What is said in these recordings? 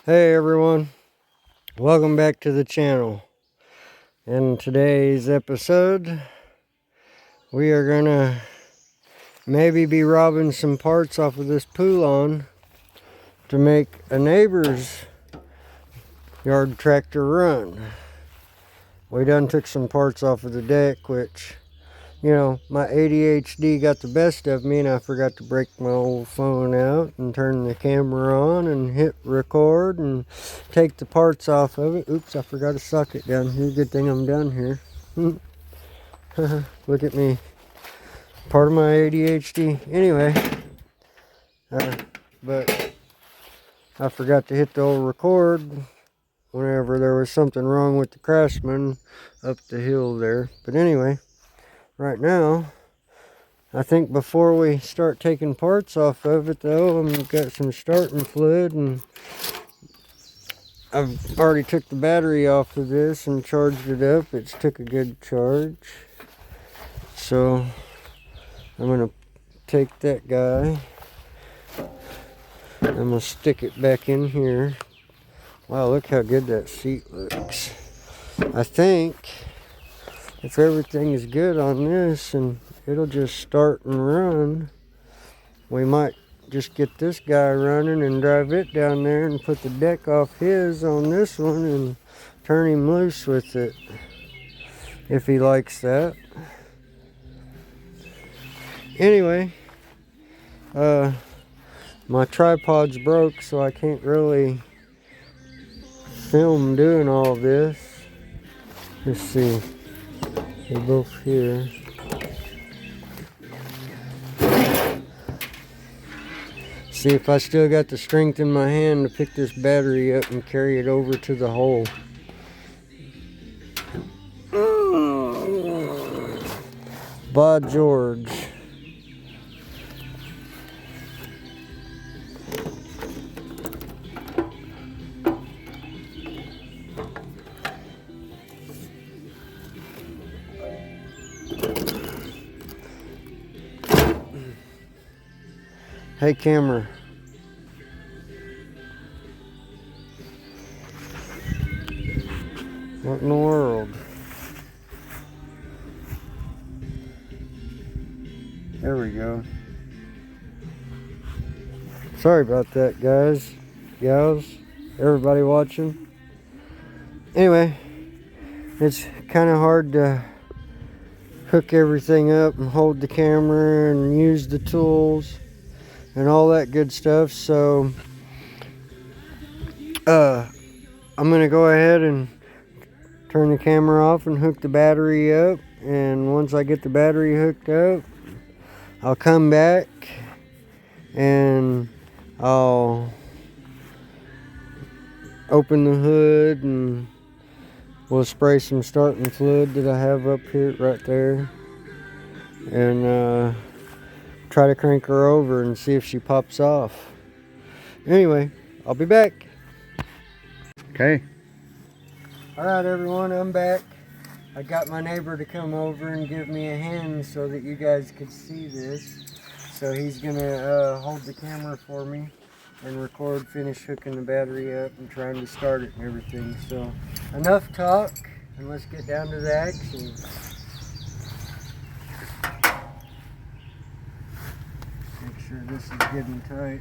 Hey everyone, welcome back to the channel. In today's episode, we are gonna maybe be robbing some parts off of this poulon to make a neighbor's yard tractor run. We done took some parts off of the deck, which, you know, my ADHD got the best of me and I forgot to break my old phone out and turn the camera on and hit record and take the parts off of it. Oops, I forgot a socket down here. Good thing I'm down here. Look at me. Part of my ADHD. Anyway, but I forgot to hit the old record whenever there was something wrong with the Craftsman up the hill there. But anyway, right now, I think before we start taking parts off of it though, I've got some starting fluid and I've already took the battery off of this and charged it up. It's took a good charge. So I'm going to take that guy. I'm going to stick it back in here. Wow, look how good that seat looks. I think if everything is good on this and it'll just start and run, we might just get this guy running and drive it down there and put the deck off his on this one and turn him loose with it if he likes that. Anyway, my tripod's broke, so I can't really film doing all this. Let's see, they're both here. See if I still got the strength in my hand to pick this battery up and carry it over to the hole. By George. Hey camera. What in the world? There we go. Sorry about that, guys, gals, everybody watching. Anyway, it's kind of hard to hook everything up and hold the camera and use the tools and all that good stuff. So I'm gonna go ahead and turn the camera off and hook the battery up, and once I get the battery hooked up, I'll come back and I'll open the hood and we'll spray some starting fluid that I have up here right there and try to crank her over and see if she pops off. Anyway, I'll be back. Okay. Alright everyone, I'm back. I got my neighbor to come over and give me a hand so that you guys could see this. So he's gonna hold the camera for me and record, finish hooking the battery up and trying to start it and everything. So enough talk and let's get down to the action. Make sure this is good and tight.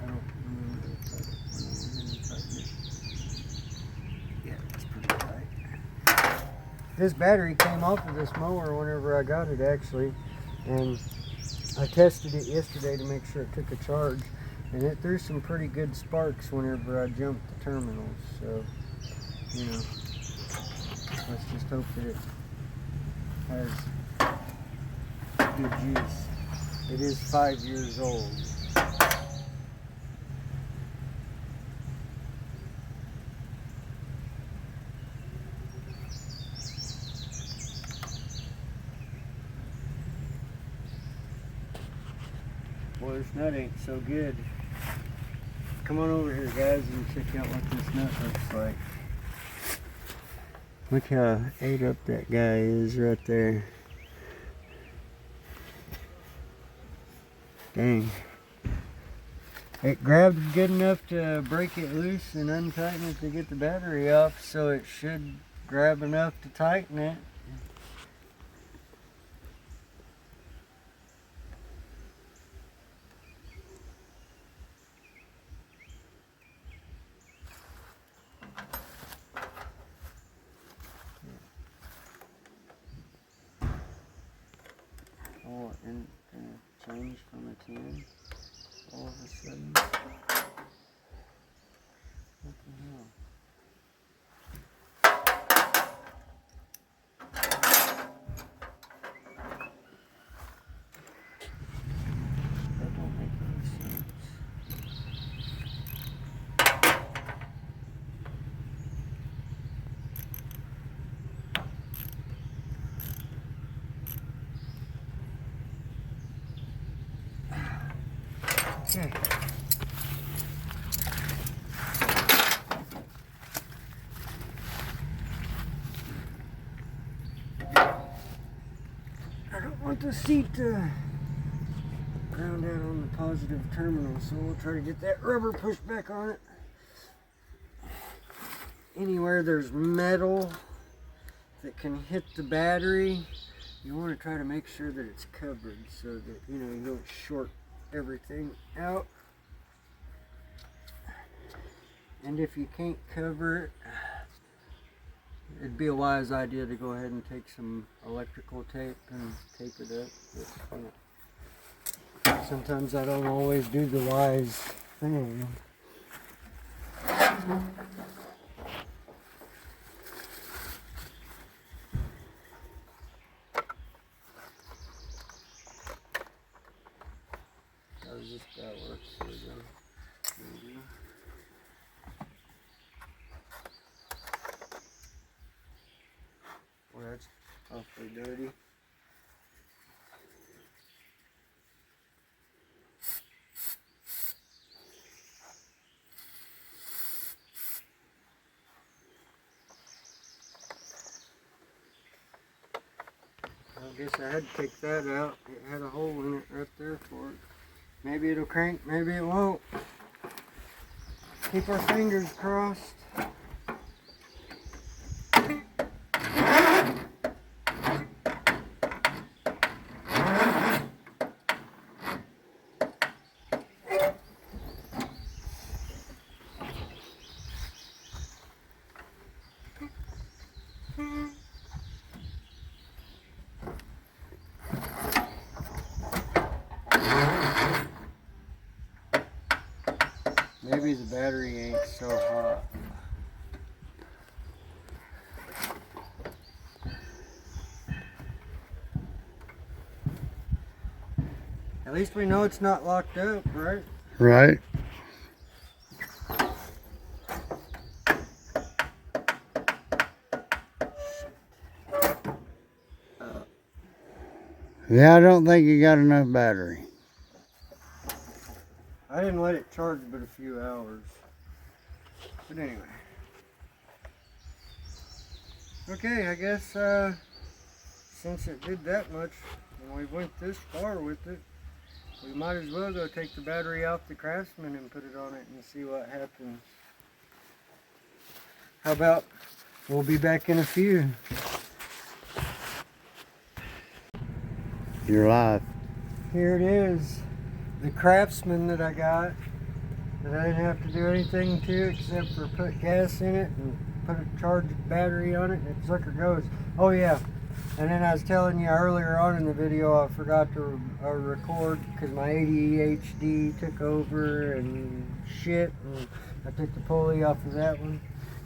I don't remember if I yeah, it's pretty tight. This battery came off of this mower whenever I got it actually, and I tested it yesterday to make sure it took a charge, and it threw some pretty good sparks whenever I jumped the terminals. So, you know, let's just hope that it has good juice. It is 5 years old. Boy, this nut ain't so good. Come on over here, guys, and check out what this nut looks like. Look how ate up that guy is right there. Dang. It grabs good enough to break it loose and untighten it to get the battery off, so it should grab enough to tighten it. Oh, and change from a 10 all of a sudden. What the hell? That don't make any sense. Okay. I don't want the seat to ground out on the positive terminal, so we'll try to get that rubber pushed back on it. Anywhere there's metal that can hit the battery, you want to try to make sure that it's covered so that you don't short everything out. And if you can't cover it, it'd be a wise idea to go ahead and take some electrical tape and tape it up. But, sometimes I don't always do the wise thing. How does this guy work? Here we go. Maybe. Well, that's awfully dirty. I guess I had to take that out. It had a hole in it right there for it. Maybe it'll crank, maybe it won't. Keep our fingers crossed. Maybe the battery ain't so hot. At least we know it's not locked up, right? Right. Yeah, I don't think you got enough battery. I didn't let it charge but a few hours. But anyway. Okay, I guess since it did that much and we went this far with it, we might as well go take the battery off the Craftsman and put it on it and see what happens. How about we'll be back in a few. You're live. Here it is. The Craftsman that I got, that I didn't have to do anything to except for put gas in it and put a charged battery on it, and it sucker goes. Oh yeah, and then I was telling you earlier on in the video I forgot to record because my ADHD took over and shit, and I took the pulley off of that one.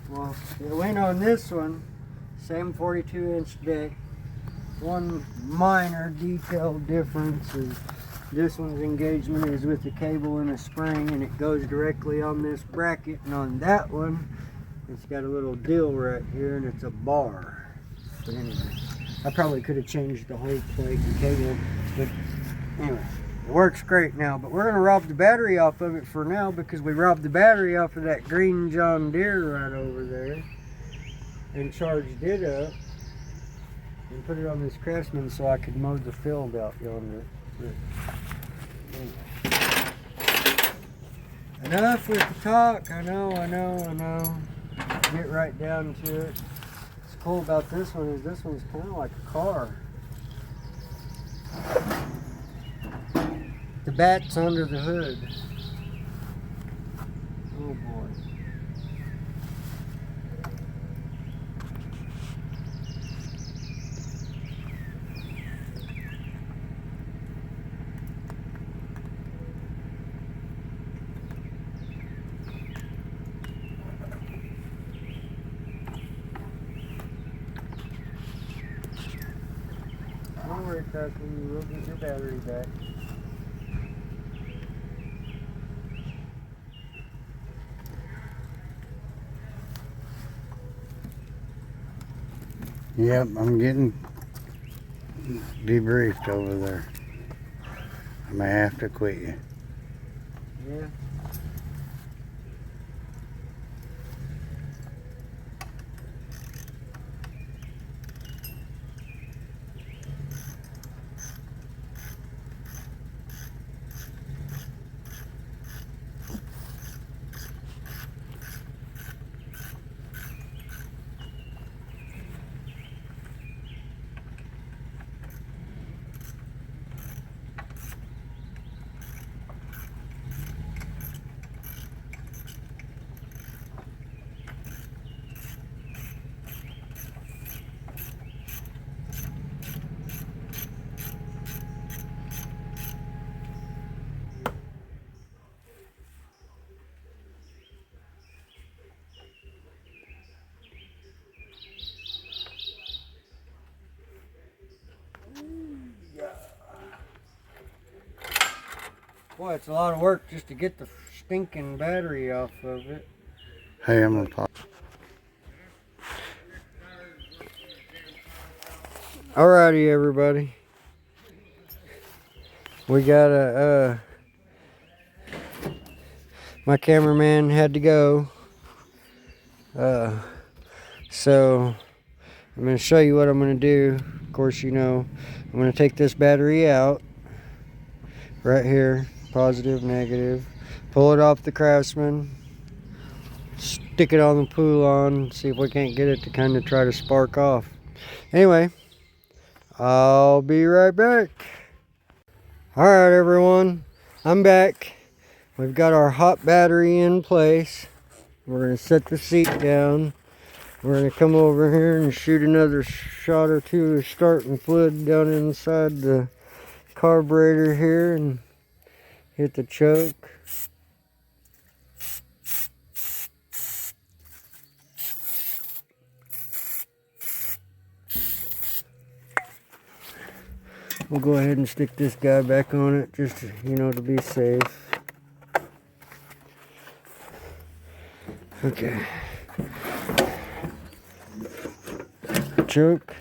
Well, it went on this one, same 42-inch deck. One minor detail difference is this one's engagement is with the cable and a spring, and it goes directly on this bracket, and on that one it's got a little dill right here and it's a bar. But anyway, I probably could have changed the whole plate and cable, but anyway, it works great now. But we're going to rob the battery off of it for now, because we robbed the battery off of that green John Deere right over there and charged it up and put it on this Craftsman so I could mow the field out yonder. But anyway. Enough with the talk. I know. Get right down to it. What's cool about this one is this one's kind of like a car. The bat's under the hood. Oh boy. Don't worry, Craftsman, you will get your battery back. Yep, I'm getting debriefed over there. I may have to quit you. Yeah. Boy, it's a lot of work just to get the stinking battery off of it. Hey, I'm gonna pop. Alrighty, everybody. We got my cameraman had to go. So I'm going to show you what I'm going to do. Of course, you know, I'm going to take this battery out right here, positive, negative, pull it off the Craftsman, stick it on the Poulon, see if we can't get it to kind of try to spark off. Anyway, I'll be right back. Alright, everyone, I'm back. We've got our hot battery in place. We're going to set the seat down. We're going to come over here and shoot another shot or two of starting fluid down inside the carburetor here and hit the choke. We'll go ahead and stick this guy back on it just, to be safe. Okay. Choke.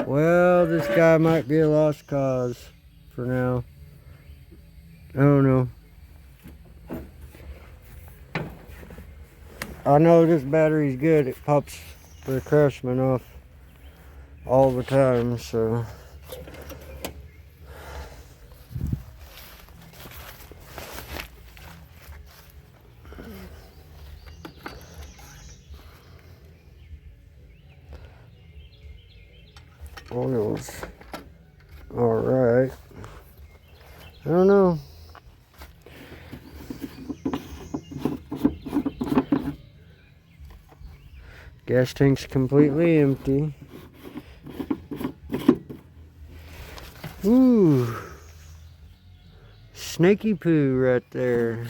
Well, this guy might be a lost cause for now. I don't know. I know this battery's good. It pops the Craftsman off all the time, so. Oils. Alright. I don't know. Gas tank's completely empty. Ooh. Snaky poo right there.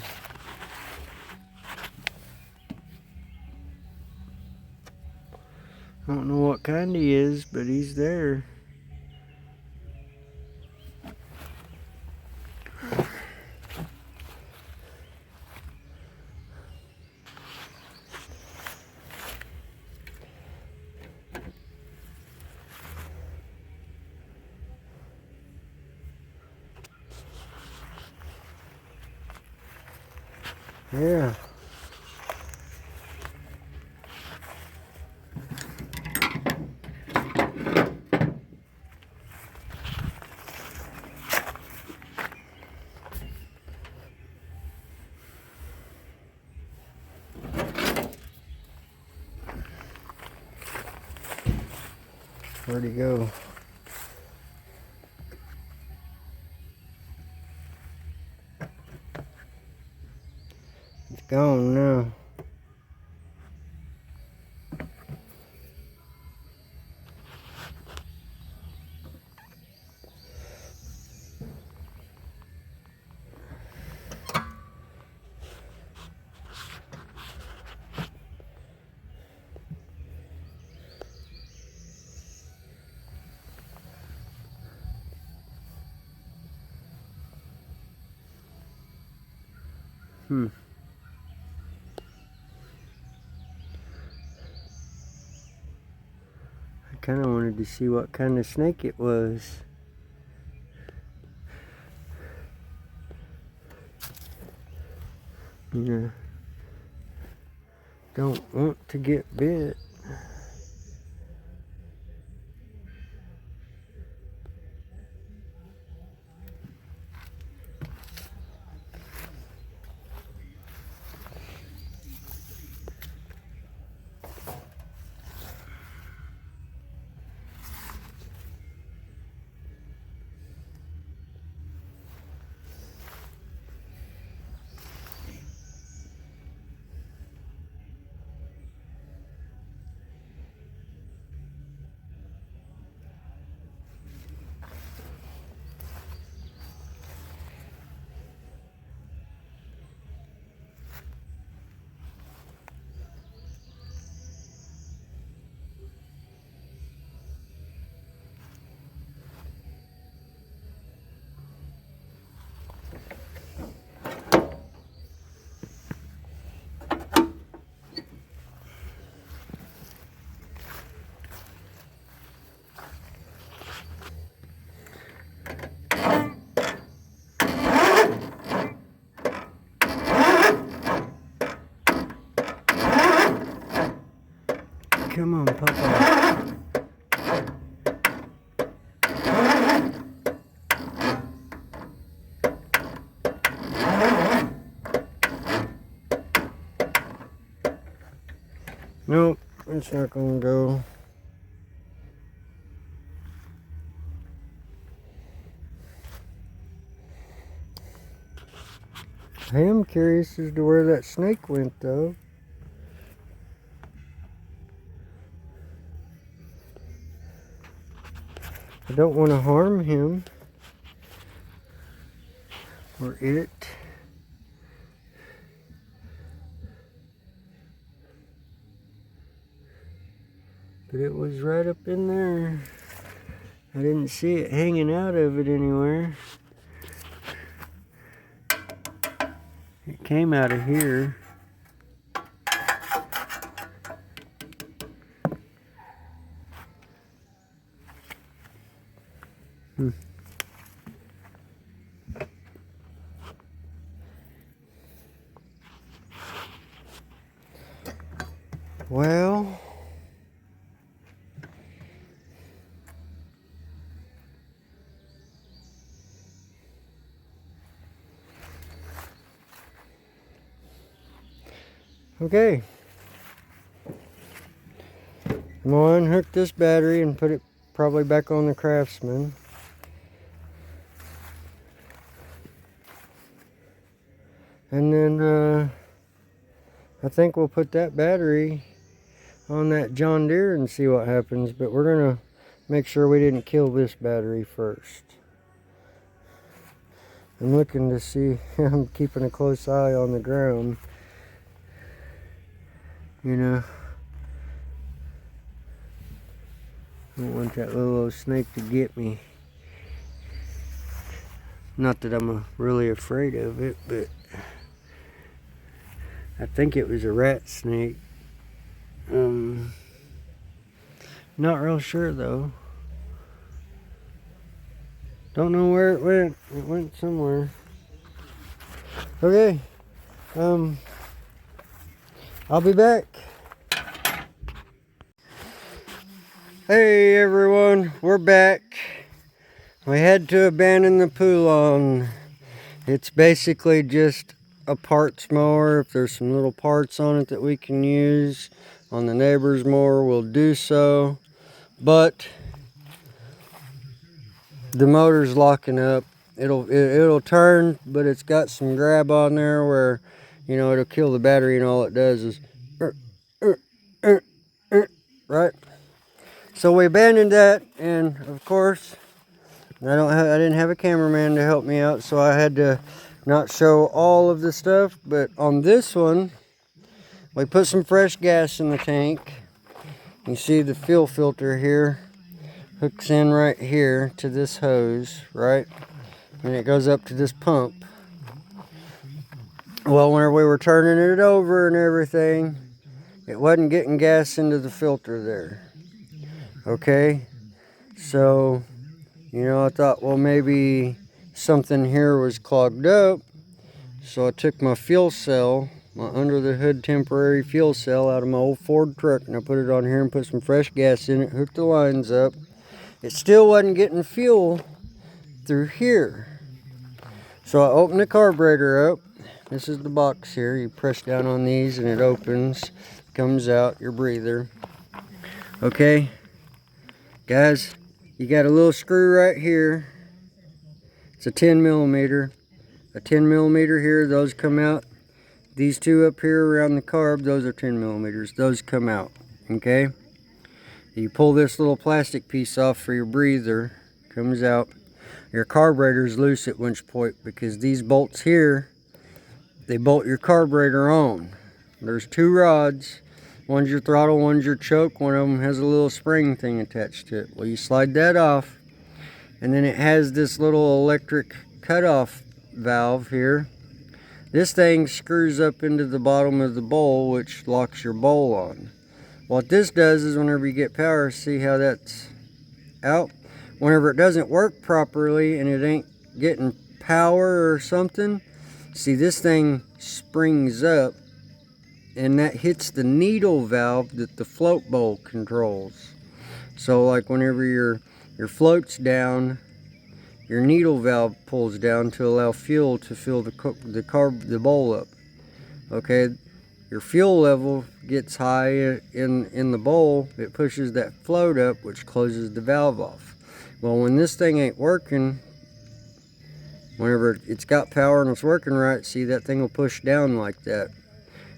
I don't know what kind he is, but he's there. Yeah. Where'd he go? It's gone now. I kind of wanted to see what kind of snake it was. You know, don't want to get bit. Come on, Papa. Nope, it's not gonna go. I am curious as to where that snake went, though. I don't want to harm him or it. But it was right up in there. I didn't see it hanging out of it anywhere. It came out of here. Well, okay. I'm gonna unhook this battery and put it probably back on the Craftsman. And then I think we'll put that battery on that John Deere and see what happens. But we're gonna make sure we didn't kill this battery first. I'm looking to see, I'm keeping a close eye on the ground. You know, I don't want that little old snake to get me. Not that I'm really afraid of it, but I think it was a rat snake. Not real sure though. Don't know where it went. It went somewhere. Okay, I'll be back. Hey everyone, we're back. We had to abandon the Poulon. It's basically just a parts mower. If there's some little parts on it that we can use on the neighbor's mower, we'll do so. But the motor's locking up. It'll turn, but it's got some grab on there where, you know, it'll kill the battery, and all it does is right. So we abandoned that, and of course, I didn't have a cameraman to help me out, so I had to not show all of the stuff. But on this one, we put some fresh gas in the tank. You see the fuel filter here hooks in right here to this hose, right? And it goes up to this pump. Well, whenever we were turning it over and everything, it wasn't getting gas into the filter there. Okay, so, you know, I thought, well, maybe something here was clogged up. So I took my fuel cell, my under the hood temporary fuel cell out of my old Ford truck, and I put it on here and put some fresh gas in it, hooked the lines up. It still wasn't getting fuel through here. So I opened the carburetor up. This is the box here. You press down on these and it opens, comes out your breather. Okay, guys, you got a little screw right here. It's a 10 millimeter. A 10 millimeter here, those come out. These two up here around the carb, those are 10 millimeters. Those come out, okay? You pull this little plastic piece off for your breather, comes out. Your carburetor's loose at winch point because these bolts here, they bolt your carburetor on. There's two rods. One's your throttle, one's your choke. One of them has a little spring thing attached to it. Well, you slide that off, and then it has this little electric cutoff valve here. This thing screws up into the bottom of the bowl, which locks your bowl on. What this does is whenever you get power, see how that's out? Whenever it doesn't work properly and it ain't getting power or something, see, this thing springs up and that hits the needle valve that the float bowl controls. So like whenever your float's down, your needle valve pulls down to allow fuel to fill the bowl up. Okay, your fuel level gets high in the bowl, it pushes that float up, which closes the valve off. Well, when this thing ain't working, whenever it's got power and it's working right, see, that thing will push down like that,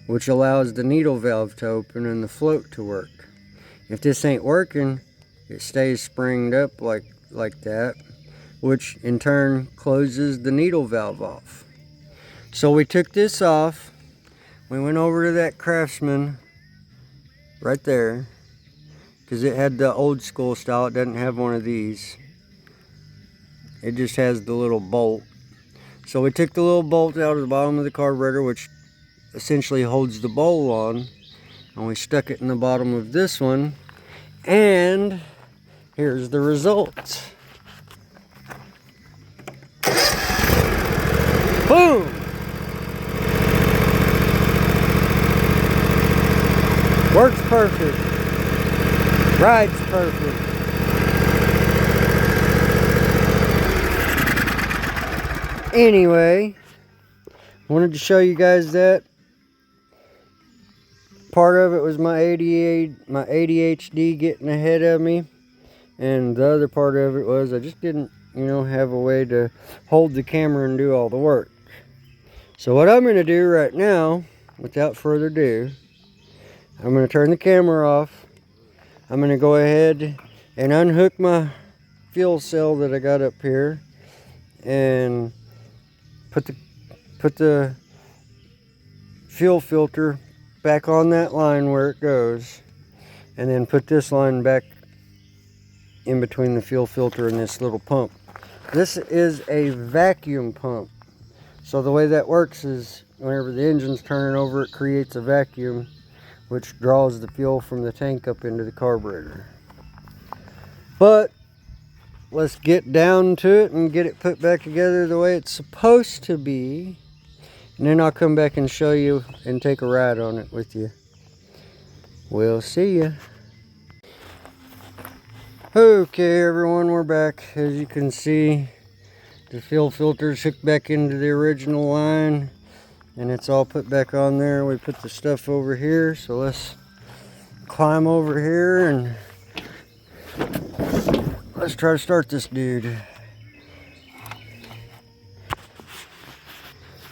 which allows the needle valve to open and the float to work. If this ain't working, it stays springed up like that, which in turn closes the needle valve off. So we took this off. We went over to that Craftsman right there, because it had the old school style. It doesn't have one of these. It just has the little bolt. So we took the little bolt out of the bottom of the carburetor, which essentially holds the bowl on, and we stuck it in the bottom of this one, and here's the results. Boom! Works perfect. Rides perfect. Anyway, wanted to show you guys that. Part of it was my ADHD getting ahead of me, and the other part of it was I just didn't, have a way to hold the camera and do all the work. So what I'm going to do right now, without further ado, I'm going to turn the camera off. I'm going to go ahead and unhook my fuel cell that I got up here and put the fuel filter back on that line where it goes, and then put this line back in between the fuel filter and this little pump. This is a vacuum pump. So the way that works is whenever the engine's turning over, it creates a vacuum which draws the fuel from the tank up into the carburetor. But let's get down to it and get it put back together the way it's supposed to be. And then I'll come back and show you and take a ride on it with you. We'll see ya. Okay everyone, we're back. As you can see, the fuel filter's hooked back into the original line and it's all put back on there. We put the stuff over here, so let's climb over here and let's try to start this dude.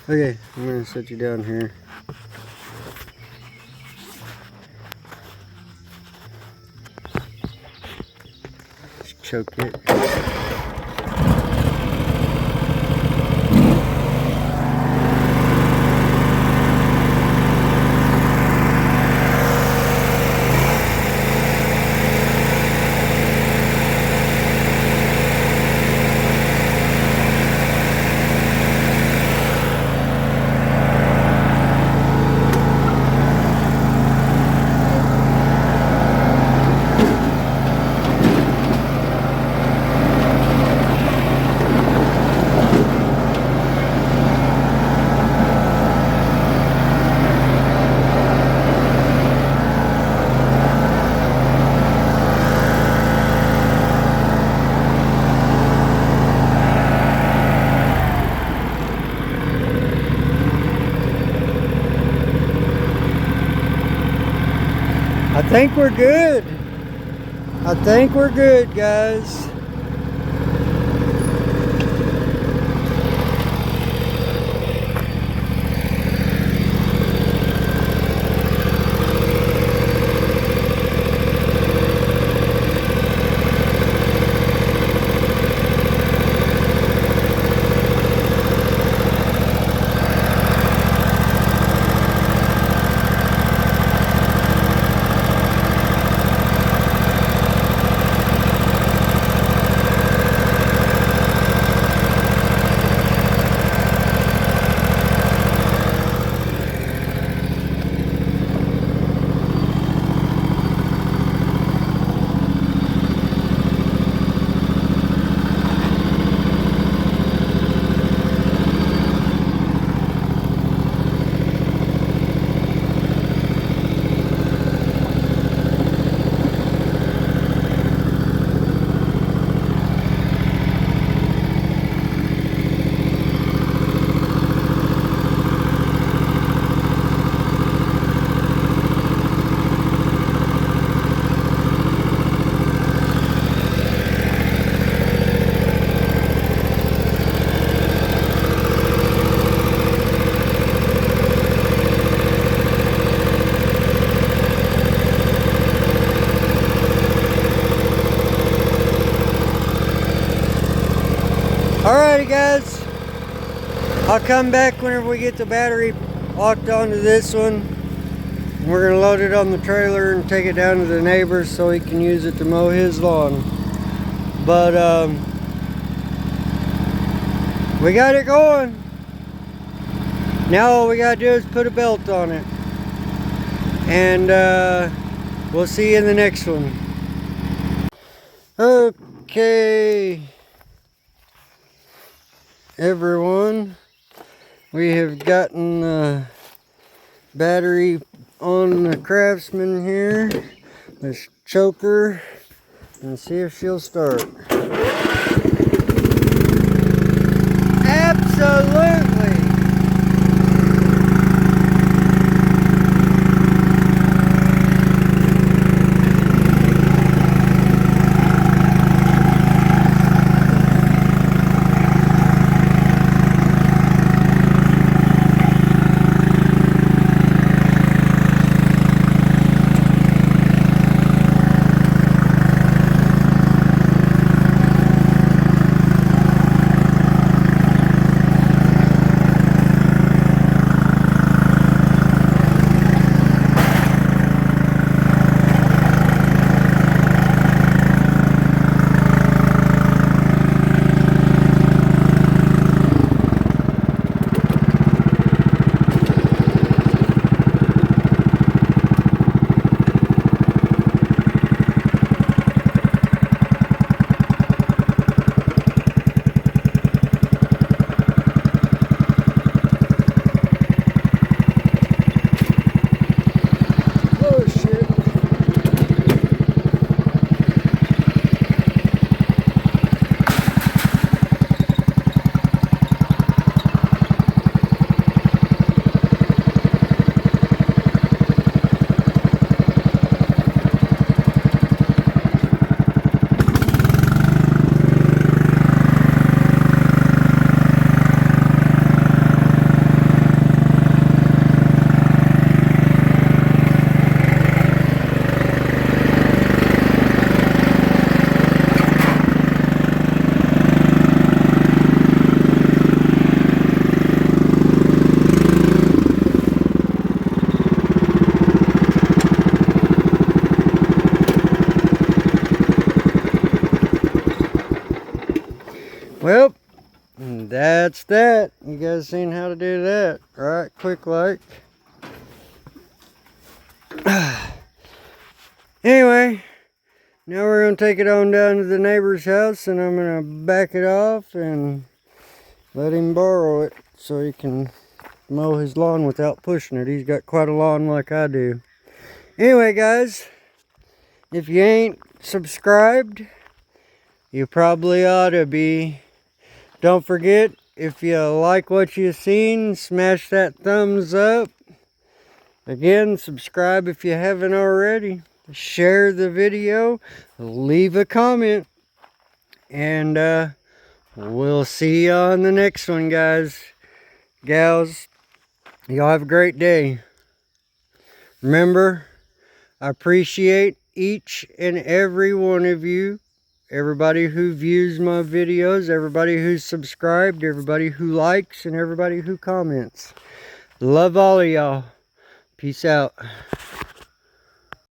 Okay, I'm gonna set you down here. Just choke it. I think we're good. I think we're good, guys. Alrighty guys, I'll come back whenever we get the battery locked onto this one. We're going to load it on the trailer and take it down to the neighbors so he can use it to mow his lawn. But we got it going. Now all we got to do is put a belt on it. And we'll see you in the next one. Okay. Everyone, we have gotten the battery on the Craftsman here. Let's choke her and see if she'll start. Absolutely. Well, that's that. You guys seen how to do that, right? Quick like. Anyway, now we're going to take it on down to the neighbor's house, and I'm going to back it off and let him borrow it so he can mow his lawn without pushing it. He's got quite a lawn like I do. Anyway, guys, if you ain't subscribed, you probably ought to be. Don't forget, if you like what you've seen, smash that thumbs up. Again, subscribe if you haven't already. Share the video. Leave a comment. And we'll see you on the next one, guys. Gals, y'all have a great day. Remember, I appreciate each and every one of you. Everybody who views my videos, everybody who's subscribed, everybody who likes, and everybody who comments. Love all of y'all. Peace out.